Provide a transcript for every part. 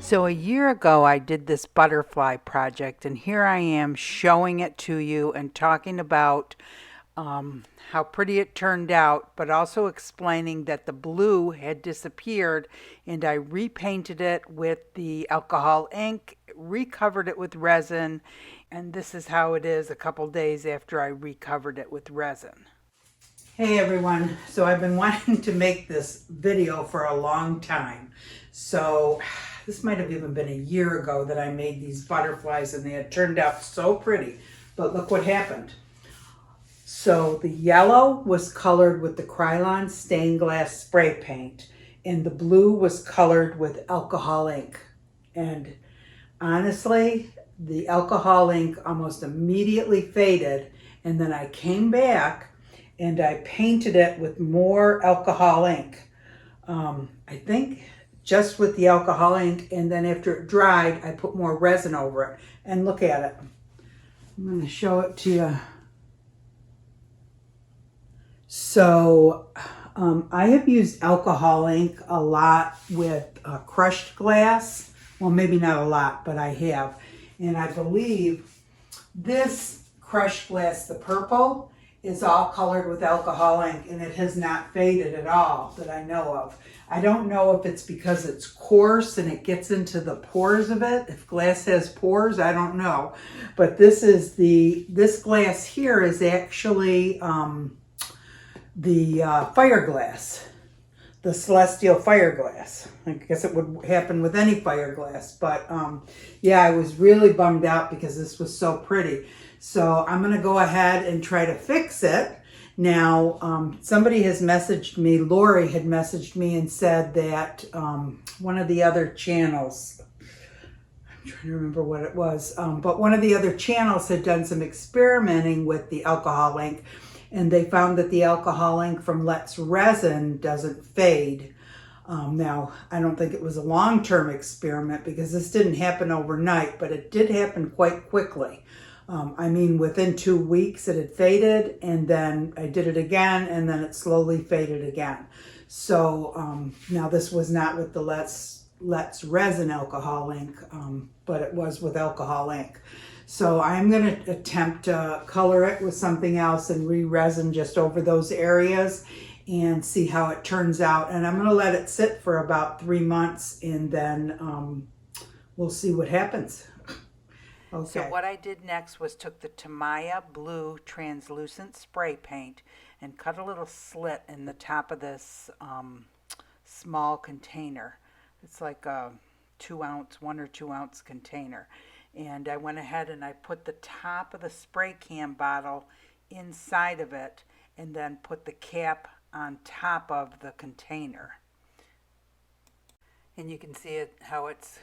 So a year ago, I did this butterfly project, and here I am showing it to you and talking about how pretty it turned out, but also explaining that the blue had disappeared, and I repainted it with the alcohol ink, recovered it with resin, and this is how it is a couple days after I recovered it with resin. Hey everyone, so I've been wanting to make this video for a long time. So this might have even been a year ago that I made these butterflies and they had turned out so pretty. But look what happened. So the yellow was colored with the Krylon stained glass spray paint and the blue was colored with alcohol ink. And honestly, the alcohol ink almost immediately faded, and then I came back and I painted it with more alcohol ink. I think just with the alcohol ink, and then after it dried, I put more resin over it. And look at it. I'm going to show it to you. So I have used alcohol ink a lot with crushed glass. Well, maybe not a lot, but I have. And I believe this crushed glass, the purple, is all colored with alcohol ink, and it has not faded at all that I know of. I don't know if it's because it's coarse and it gets into the pores of it. If glass has pores, I don't know. But this glass here is actually the fire glass, the Celestial fire glass. I guess it would happen with any fire glass, but yeah, I was really bummed out because this was so pretty. So I'm going to go ahead and try to fix it. Now, somebody has messaged me, Lori had messaged me and said that one of the other channels, I'm trying to remember what it was, but one of the other channels had done some experimenting with the alcohol ink, and they found that the alcohol ink from Let's Resin doesn't fade. Now, I don't think it was a long-term experiment because this didn't happen overnight, but it did happen quite quickly. I mean, within 2 weeks it had faded, and then I did it again, and then it slowly faded again. So now this was not with the Let's Resin alcohol ink, but it was with alcohol ink. So I'm going to attempt to color it with something else and re-resin just over those areas and see how it turns out. And I'm going to let it sit for about 3 months, and then we'll see what happens. Okay. So what I did next was took the TAMIYA blue translucent spray paint and cut a little slit in the top of this small container. It's like a 1 or 2 ounce container. And I went ahead and I put the top of the spray can bottle inside of it and then put the cap on top of the container. And you can see how it's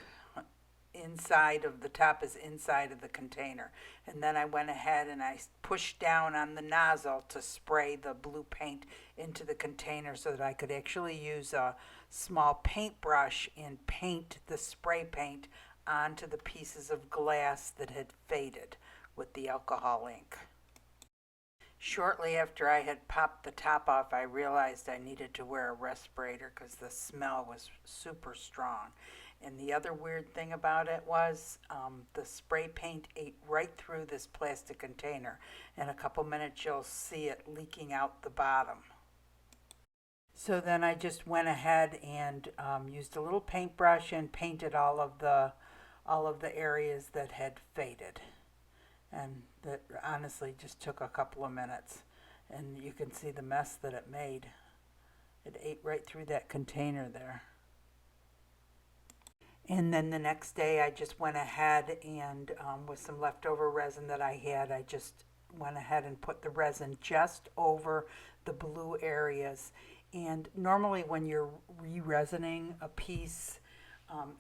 inside of the top is inside of the container. And then I went ahead and I pushed down on the nozzle to spray the blue paint into the container so that I could actually use a small paintbrush and paint the spray paint onto the pieces of glass that had faded with the alcohol ink. Shortly after I had popped the top off, I realized I needed to wear a respirator because the smell was super strong. And the other weird thing about it was the spray paint ate right through this plastic container. In a couple minutes you'll see it leaking out the bottom. So then I just went ahead and used a little paintbrush and painted all of the areas that had faded. And that honestly just took a couple of minutes. And you can see the mess that it made. It ate right through that container there. And then the next day I just went ahead and with some leftover resin that I had, I just went ahead and put the resin just over the blue areas. And normally when you're re-resining a piece,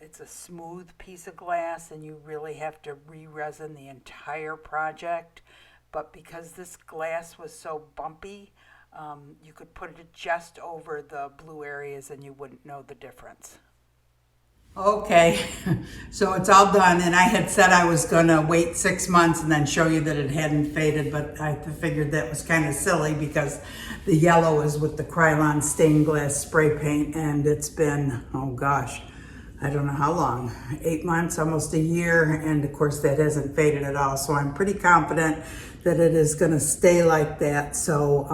it's a smooth piece of glass and you really have to re-resin the entire project. But because this glass was so bumpy, you could put it just over the blue areas and you wouldn't know the difference. Okay, so it's all done, and I had said I was going to wait 6 months and then show you that it hadn't faded, but I figured that was kind of silly because the yellow is with the Krylon stained glass spray paint, and it's been, oh gosh, I don't know how long, 8 months, almost a year, and of course that hasn't faded at all. So I'm pretty confident that it is gonna stay like that. So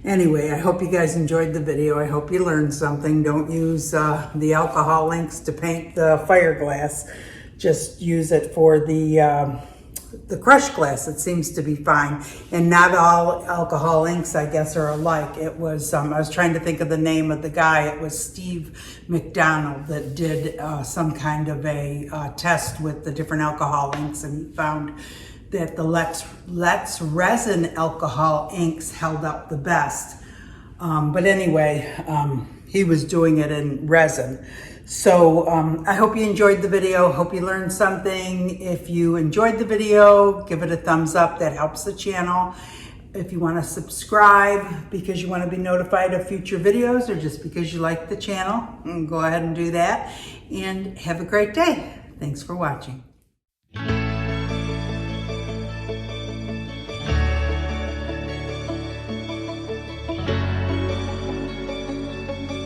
anyway, I hope you guys enjoyed the video. I hope you learned something. Don't use the alcohol inks to paint the fire glass. Just use it for the crushed glass. It seems to be fine. And not all alcohol inks, I guess, are alike. It was, I was trying to think of the name of the guy. It was Steve McDonald that did some kind of a test with the different alcohol inks, and he found that the Let's Resin alcohol inks held up the best. But anyway, he was doing it in resin. So I hope you enjoyed the video. Hope you learned something. If you enjoyed the video, give it a thumbs up. That helps the channel. If you want to subscribe because you want to be notified of future videos, or just because you like the channel, go ahead and do that. And have a great day. Thanks for watching.